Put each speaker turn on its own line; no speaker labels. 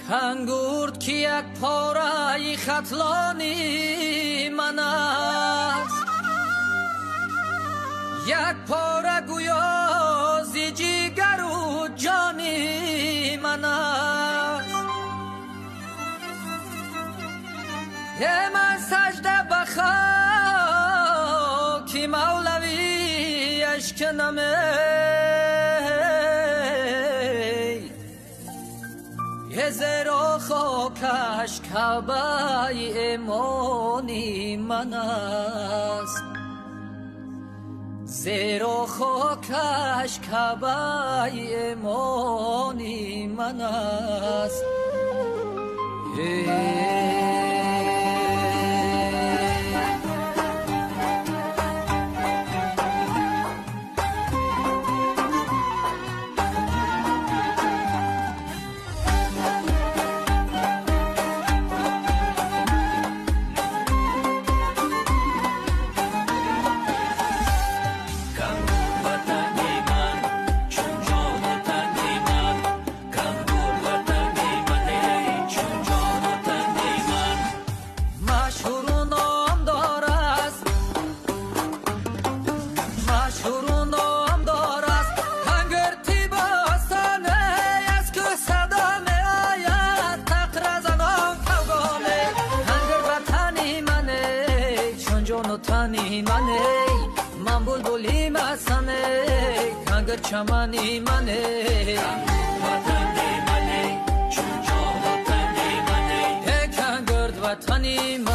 کنگورد که یک پاره خطلانی من است، یک پاره گویا زی جگر و جانی من است. من سجده بخاک مولوی اشکنمه، زیرا خاکش کعبه ایمانی من است، زیرا خاکش کعبه ایمانی من است. من بلبلی مسنه کنگر چمنی منه، وطنی منه چون جان وطنی منه، کنگرد وطنی منه.